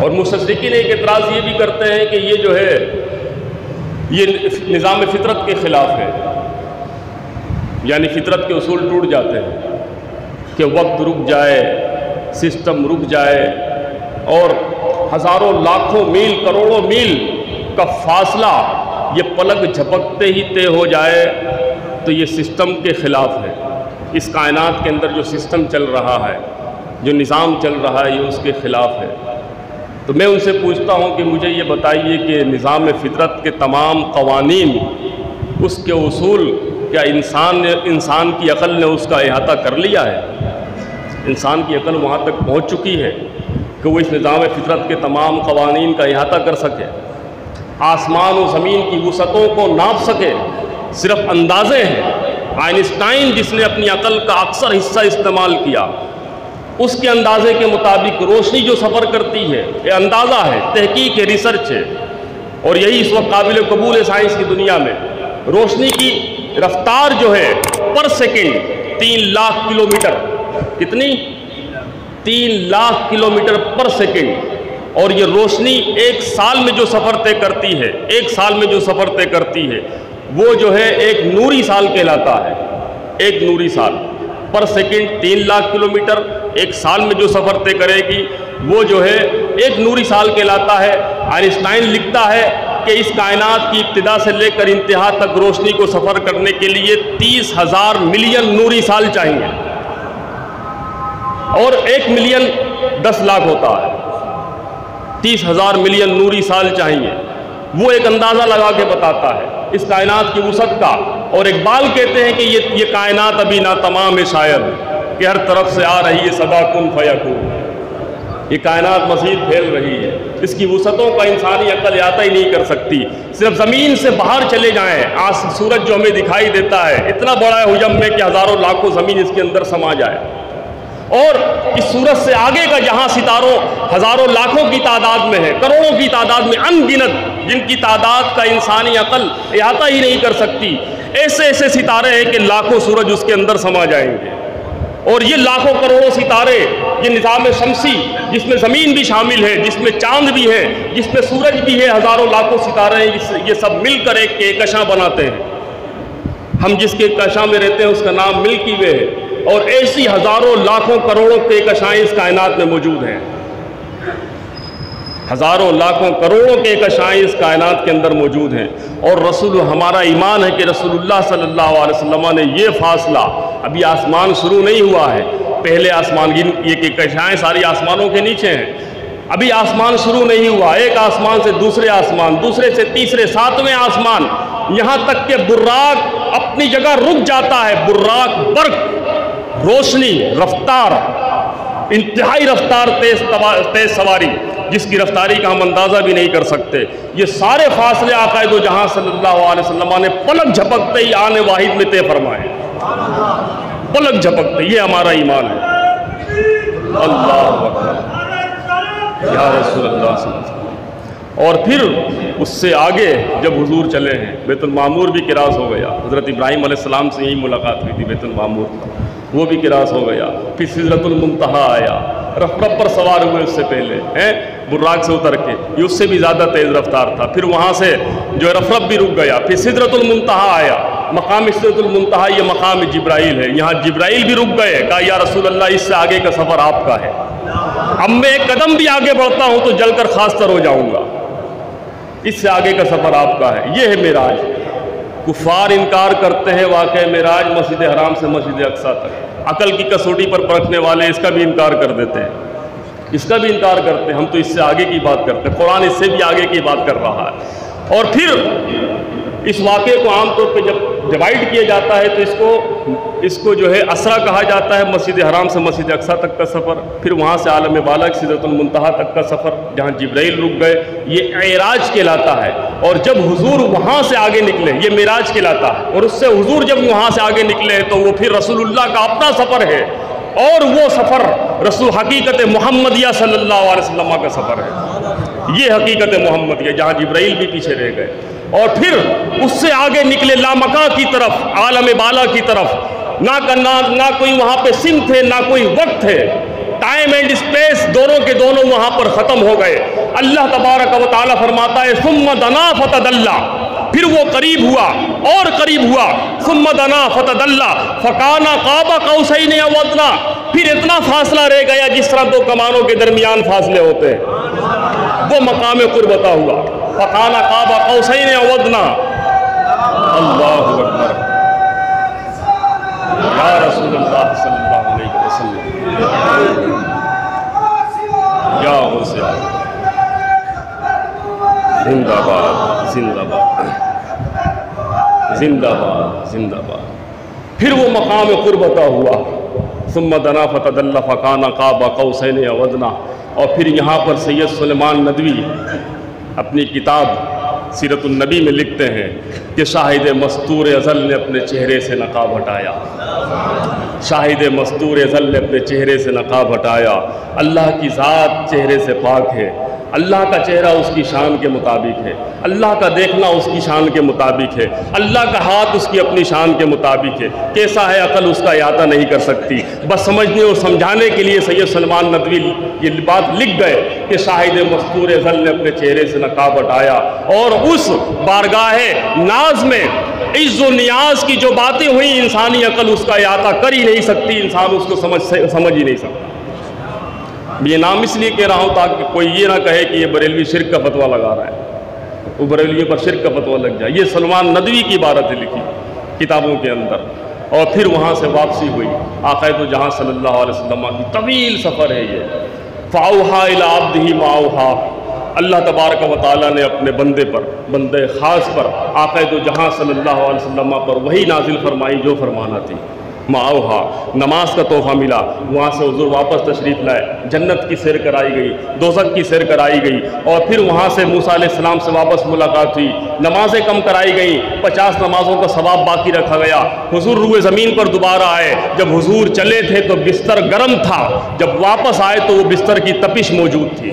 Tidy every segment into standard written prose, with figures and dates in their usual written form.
اور مستشرقین ایک اعتراض یہ بھی کرتے ہیں کہ یہ جو ہے یہ نظام فطرت کے خلاف ہے، یعنی فطرت کے اصول ٹوٹ جاتے ہیں کہ وقت رک جائے، سسٹم رک جائے اور ہزاروں لاکھوں میل کروڑوں میل کا فاصلہ یہ پلک جھپکتے ہی طے ہو جائے تو یہ سسٹم کے خلاف ہے۔ اس کائنات کے اندر جو سسٹم چل رہا ہے، جو نظام چل رہا ہے، یہ اس کے خلاف ہے۔ تو میں ان سے پوچھتا ہوں کہ مجھے یہ بتائیے کہ نظام فطرت کے تمام قوانین، اس کے اصول، کیا انسان کی عقل نے اس کا احاطہ کر لیا ہے؟ انسان کی عقل وہاں تک پہنچ چکی ہے کہ وہ اس نظام فطرت کے تمام قوانین کا احاطہ کر سکے، آسمان و زمین کی وسعتوں کو ناپ سکے؟ صرف اندازے ہیں۔ آئنسٹائن جس نے اپنی عقل کا اکثر حصہ استعمال کیا، اس کے اندازے کے مطابق روشنی جو سفر کرتی ہے، یہ اندازہ ہے، تحقیق ہے، ریسرچ ہے، اور یہی اس وقت قابل قبول ہے سائنس کی دنیا میں۔ روشنی کی رفتار جو ہے پر سیکنڈ 3 لاکھ کلومیٹر، کتنی؟ 3 لاکھ کلومیٹر پر سیکنڈ، اور یہ روشنی ایک سال میں جو سفر طے کرتی ہے، ایک سال میں جو سفر طے کرتی ہے وہ جو ہے ایک نوری سال کہلاتا ہے۔ ایک نوری سال پر سیکنڈ 3 لاکھ کلومیٹر، ایک سال میں جو سفر طے کرے گی وہ جو ہے ایک نوری سال کہلاتا ہے۔ آئنسٹائن لکھتا ہے کہ اس کائنات کی ابتدا سے لے کر انتہا تک روشنی کو سفر کرنے کے لیے 30,000 ملین نوری سال چاہیے، اور 1 ملین 10 لاکھ ہوتا ہے، 30,000 ملین نوری سال چاہیے۔ وہ ایک اندازہ لگا کے بتاتا ہے اس کائنات کی وسعت کا، اور اقبال کہتے ہیں کہ یہ کائنات ابھی ناتمام ہے شاید، کہ ہر طرف سے آ رہی ہے صدا کن فیکون۔ یہ کائنات مزید پھیل رہی ہے، اس کی وسعتوں کا انسانی عقل احاطہ ہی نہیں کر سکتی۔ صرف زمین سے باہر چلے جائیں، سورج جو ہمیں دکھائی دیتا ہے اتنا بڑا ہے حجم میں کہ ہزاروں لاکھوں زمین اس کے اندر سما جائے، اور اس سورج سے آگے کا جہاں ستاروں ہزاروں لاکھوں کی تعداد میں ہے، کروڑوں کی تعداد میں، ان گنت، جن کی تعداد کا انسانی عقل احاطہ ہی نہیں کر سکتی، ایسے ایسے ستارے ہیں کہ لاکھوں سورج اس کے اندر سما جائیں گے۔ اور یہ لاکھوں کروڑوں ستارے، یہ نظام شمسی جس میں زمین بھی شامل ہے، جس میں چاند بھی ہے، جس میں سورج بھی ہے، ہزاروں لاکھوں ستارے ہیں، یہ سب مل کر ایک کہکشاں بناتے ہیں۔ ہم جس کہکشاں میں رہتے ہیں اس کا نام ملکی وے ہے، اور ایسی ہزاروں لاکھوں کروڑوں کہکشائیں اس کائنات میں موجود ہیں۔ ہزاروں لاکھوں کروڑوں کہکشائیں اس کائنات کے اندر موجود ہیں، اور ہمارا ایمان ہے کہ رسول اللہ صلی اللہ علیہ وسلم نے یہ فاصلہ، ابھی آسمان شروع نہیں ہوا ہے، پہلے آسمان، یہ کہکشائیں ساری آسمانوں کے نیچے ہیں، ابھی آسمان شروع نہیں ہوا، ایک آسمان سے دوسرے آسمان، دوسرے سے تیسرے، 7ویں آسمان، یہاں تک کہ براق اپنی جگہ رک جاتا ہے۔ براق، برق، روشنی، رفتار، انتہائی رفتار، تیز سواری، جس کی رفتاری کا ہم اندازہ بھی نہیں کر سکتے، یہ سارے فاصلے آقا دو جہاں صلی اللہ علیہ وسلم نے پلک جھپکتے ہی آنے واحد میں طے فرمائے، پلک جھپکتے۔ یہ ہمارا ایمان ہے۔ اللہ اکبر، یا رسول اللہ صلی اللہ علیہ وسلم۔ اور پھر اس سے آگے جب حضور چلے ہیں، بیت المعمور بھی کراس ہو گیا، حضرت ابراہیم علیہ السلام سے یہی ملاقات ہوئی تھی بیت المعمور، وہ بھی کراس ہو گیا۔ پھر سدرۃ المنتہا آیا، رف پر سوار ہوئے اس سے پہلے ہیں، براق سے اتر کے، یہ اس سے بھی زیادہ تیز رفتار تھا، پھر وہاں سے جو ہے رف بھی رک گیا، پھر سدرۃ المنتہا آیا، مقام سدرۃ المنتہا یہ مقام جبرائیل ہے، یہاں جبرائیل بھی رک گئے، کہا یا رسول اللہ اس سے آگے کا سفر آپ کا ہے، اب میں ایک قدم بھی آگے بڑھتا ہوں تو جل کر خاص تر ہو جاؤں گا، اس سے آگے کا سفر آپ کا ہے۔ یہ ہے معراج۔ کفار انکار کرتے ہیں واقع معراج مسجد حرام سے مسجد اقصیٰ تک، عقل کی کسوٹی پر پرکھنے والے اس کا بھی انکار کر دیتے ہیں، اس کا بھی انکار کرتے ہیں، ہم تو اس سے آگے کی بات کرتے ہیں، قرآن اس سے بھی آگے کی بات کر رہا ہے۔ اور پھر اس واقعے کو عام طور پہ جب ڈیوائیڈ کیا جاتا ہے تو اس کو جو ہے اسرا کہا جاتا ہے، مسجد حرام سے مسجد اقصیٰ تک کا سفر، پھر وہاں سے عالم بالا سدرۃ المنتہا تک کا سفر جہاں جبرائیل رک گئے، یہ معراج کہلاتا ہے۔ اور جب حضور وہاں سے آگے نکلے یہ معراج کہلاتا ہے، اور اس سے حضور جب وہاں سے آگے نکلے تو وہ پھر رسول اللہ کا اپنا سفر ہے، اور وہ سفر رسول حقیقت محمدیہ صلی اللہ علیہ وسلم کا سفر ہے، یہ حقیقت محمدیہ جہاں جبرائیل بھی پیچھے رہ گئے۔ اور پھر اس سے آگے نکلے لامکاں کی طرف، عالم بالا کی طرف، نہ کوئی وہاں پہ سن تھے، نہ کوئی وقت تھے، ٹائم اینڈ اسپیس دونوں کے دونوں وہاں پر ختم ہو گئے۔ اللہ تبارک و تعالیٰ فرماتا ہے ثم دنا فتدلی، پھر وہ قریب ہوا اور قریب ہوا، ثم دنا فتدلی فکان قاب قوسین او ادنی، پھر اتنا فاصلہ رہ گیا جس طرح دو کمانوں کے درمیان فاصلے ہوتے ہیں، وہ مقام قربتا ہوا، فکان قاب قوسین او ادنی۔ اللہ اکبر، یا رسول اللہ صلی اللہ علیہ وسلم، یا حسین، زندہ باد زندہ باد زندہ باد زندہ باد۔ پھر وہ مقام قربتا ہوا، ثم دنا فتدلی فکان قاب قوسین او ادنی۔ اور پھر یہاں پر سید سلیمان ندوی اپنی کتاب سیرت النبی میں لکھتے ہیں کہ شاہد مستور ازل نے اپنے چہرے سے نقاب ہٹایا، شاہد مستور ازل نے اپنے چہرے سے نقاب ہٹایا۔ اللہ کی ذات چہرے سے پاک ہے، اللہ کا چہرہ اس کی شان کے مطابق ہے، اللہ کا دیکھنا اس کی شان کے مطابق ہے، اللہ کا ہاتھ اس کی اپنی شان کے مطابق ہے۔ کیسا ہے عقل اس کا احاطہ نہیں کر سکتی۔ بس سمجھنے اور سمجھانے کے لیے سید سلیمان ندوی یہ بات لکھ گئے کہ شاہد مستور ازل نے اپنے چہرے سے نقاب ہٹایا، اور اس بارگاہ ناز میں عز و نیاز کی جو باتیں ہوئیں انسانی عقل اس کا احاطہ کر ہی نہیں سکتی، انسان اس کو سمجھ ہی نہیں سکتا۔ یہ نام اس لیے کہہ رہا ہوں تاکہ کوئی یہ نہ کہے کہ یہ بریلوی شرک کا فتویٰ لگا رہا ہے، وہ بریلوی پر شرک کا فتویٰ لگ جائے۔ یہ سلمان ندوی کی عبارتیں لکھی کتابوں کے اندر، اور پھر وہاں سے واپسی ہوئی۔ آقا دو جہاں صلی اللہ علیہ وسلم کی طویل سفر ہے یہ۔ فَأَوْحَىٰ إِلَىٰ عَبْدِهِ مَا أَوْحَىٰ، اللہ تبارک و تعالیٰ نے اپنے بندے پر، بندے خاص پر، آقا دو جہاں صلی اللہ علیہ وسلم پر وہی نازل فرمائی جو فرمانا تھی۔ معاوہا، نماز کا تحفہ ملا، وہاں سے حضور واپس تشریف لائے، جنت کی سیر کرائی گئی، دوزخ کی سیر کرائی گئی، اور پھر وہاں سے موسیٰ علیہ السلام سے واپس ملاقات ہوئی، نمازیں کم کرائی گئیں، 50 نمازوں کا ثواب باقی رکھا گیا۔ حضور روئے زمین پر دوبارہ آئے، جب حضور چلے تھے تو بستر گرم تھا، جب واپس آئے تو وہ بستر کی تپش موجود تھی۔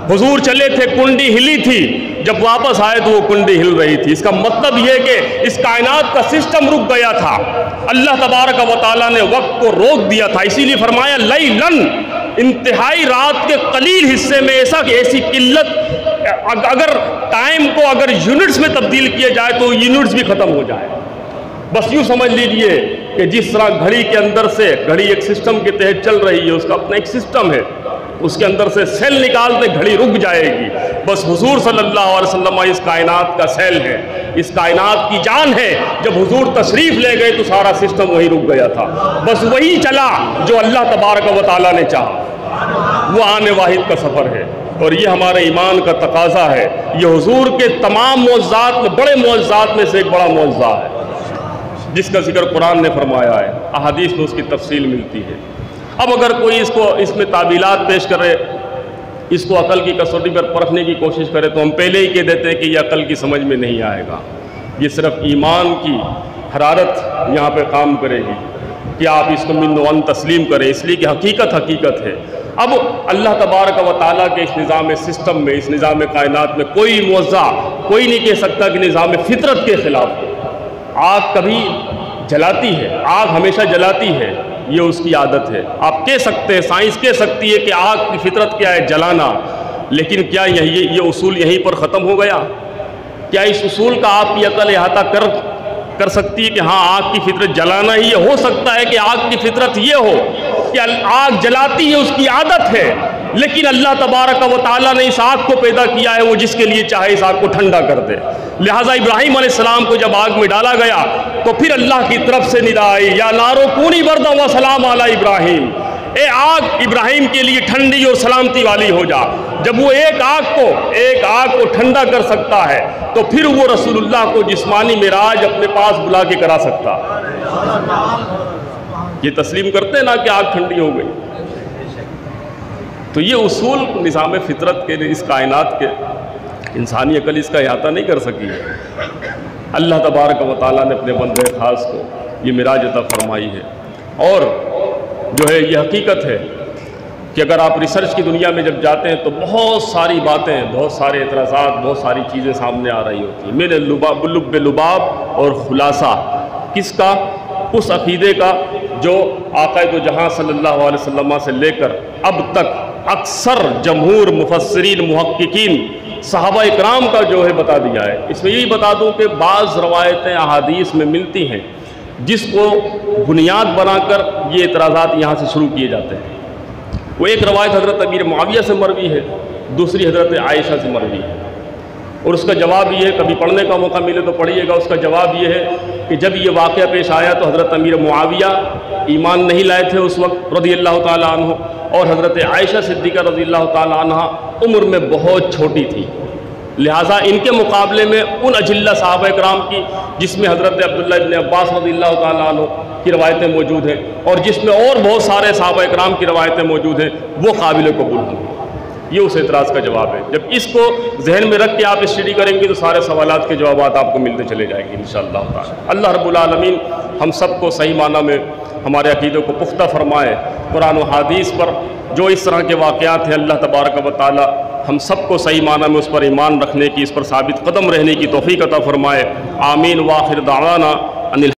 حضور چلے تھے کنڈی ہلی تھی، جب واپس آئے تو وہ کنڈی ہل رہی تھی۔ اس کا مطلب یہ کہ اس کائنات کا سسٹم رک گیا تھا، اللہ تبارک و تعالیٰ نے وقت کو روک دیا تھا، اسی لیے فرمایا لیلن، انتہائی رات کے قلیل حصے میں ایسی قلت، اگر ٹائم کو اگر یونٹس میں تبدیل کیا جائے تو یونٹس بھی ختم ہو جائے۔ بس یوں سمجھ لیجئے کہ جس طرح گھڑی کے اندر سے، گھڑی ایک سسٹم کے تحت چل رہی ہے، اس کا اپنا ایک سسٹم ہے، اس کے اندر سے سیل نکالتے گھڑی رک جائے گی۔ بس حضور صلی اللہ علیہ وسلم اس کائنات کا سیل ہے، اس کائنات کی جان ہے۔ جب حضور تشریف لے گئے تو سارا سسٹم وہی رک گیا تھا، بس وہی چلا جو اللہ تبارک و تعالیٰ نے چاہا۔ وہ آنے واحد کا سفر ہے، اور یہ ہمارے ایمان کا تقاضا ہے۔ یہ حضور کے تمام معجزات میں، بڑے معجزات میں سے ایک بڑا معجزہ ہے جس کا ذکر قرآن نے فرمایا ہے، احادیث میں اس کی تفصیل ملتی ہے۔ اب اگر کوئی اس میں تعویلات پیش کرے، اس کو عقل کی کسوٹی پر پرکھنے کی کوشش کرے، تو ہم پہلے ہی کہہ دیتے ہیں کہ یہ عقل کی سمجھ میں نہیں آئے گا۔ یہ صرف ایمان کی حرارت یہاں پہ کام کرے گی کہ آپ اس کو من و عن تسلیم کریں، اس لیے کہ حقیقت حقیقت ہے۔ اب اللہ تبارک و تعالیٰ کے اس نظام سسٹم میں، اس نظام کائنات میں کوئی معجزہ کوئی نہیں کہہ سکتا کہ نظام فطرت کے خلاف ہو۔ آگ کبھی جلاتی ہے، آگ ہمیشہ جلاتی ہے، یہ اس کی عادت ہے۔ آپ کہہ سکتے ہیں، سائنس کہہ سکتی ہے کہ آگ کی فطرت کیا ہے، جلانا، لیکن کیا یہ اصول یہیں پر ختم ہو گیا؟ کیا اس اصول کا آپ کی عقل احاطہ کر سکتی ہے کہ ہاں آگ کی فطرت جلانا ہی ہے؟ ہو سکتا ہے کہ آگ کی فطرت یہ ہو کہ آگ جلاتی ہے، اس کی عادت ہے، لیکن اللہ تبارک و تعالیٰ نے اس آگ کو پیدا کیا ہے، وہ جس کے لیے چاہے اس آگ کو ٹھنڈا کر دے۔ لہٰذا ابراہیم علیہ السلام کو جب آگ میں ڈالا گیا تو پھر اللہ کی طرف سے ندا آئی، یا نارو کونی برداً و سلام علی ابراہیم، اے آگ ابراہیم کے لیے ٹھنڈی اور سلامتی والی ہو جا۔ جب وہ ایک آگ کو ٹھنڈا کر سکتا ہے تو پھر وہ رسول اللہ کو جسمانی معراج اپنے پاس بلا کے کرا سکتا۔ یہ تسلیم کرتے ہیں نا کہ آگ ٹھنڈی ہو گئی۔ تو یہ اصول نظام فطرت کے، اس کائنات کے، انسانی عقل اس کا احاطہ نہیں کر سکی ہے۔ اللہ تبارک و تعالیٰ نے اپنے بندے خاص کو یہ معراج عطا فرمائی ہے، اور جو ہے یہ حقیقت ہے کہ اگر آپ ریسرچ کی دنیا میں جب جاتے ہیں تو بہت ساری باتیں، بہت سارے اعتراضات، بہت ساری چیزیں سامنے آ رہی ہوتی ہیں۔ میرے لب لباب اور خلاصہ کس کا؟ اس عقیدے کا جو آقا دو جہاں صلی اللہ علیہ وسلم سے لے کر اب تک اکثر جمہور مفسرین محققین صحابہ اکرام کا جو ہے بتا دیا ہے۔ اس میں یہی بتا دوں کہ بعض روایتیں احادیث میں ملتی ہیں جس کو بنیاد بنا کر یہ اعتراضات یہاں سے شروع کیے جاتے ہیں۔ وہ ایک روایت حضرت امیر معاویہ سے مروی ہے، دوسری حضرت عائشہ سے مروی ہے، اور اس کا جواب یہ ہے، کبھی پڑھنے کا موقع ملے تو پڑھیے گا۔ اس کا جواب یہ ہے کہ جب یہ واقعہ پیش آیا تو حضرت امیر معاویہ ایمان نہیں لائے تھے اس وقت رضی اللہ تعالیٰ عنہ، اور حضرت عائشہ صدیقہ رضی اللہ تعالیٰ عنہ عمر میں بہت چھوٹی تھی، لہٰذا ان کے مقابلے میں ان اجلہ صحابہ کرام کی جس میں حضرت عبداللہ ابن عباس رضی اللہ تعالیٰ عنہ کی روایتیں موجود ہیں اور جس میں اور بہت سارے صحابہ کرام کی روایتیں موجود ہیں، وہ قابل قبول ہوں گے۔ یہ اس اعتراض کا جواب ہے۔ جب اس کو ذہن میں رکھ کے آپ اسٹڈی کریں گے تو سارے سوالات کے جوابات آپ کو ملتے چلے جائیں گے انشاءاللہ تعالی۔ اللہ رب العالمین ہم سب کو صحیح معنی میں ہمارے عقیدے کو پختہ فرمائے۔ قرآن و حدیث پر جو اس طرح کے واقعات ہیں، اللہ تبارک و تعالی ہم سب کو صحیح معنی میں اس پر ایمان رکھنے کی، اس پر ثابت قدم رہنے کی توفیق عطا فرمائے۔ آمین۔ وآخر دعوانا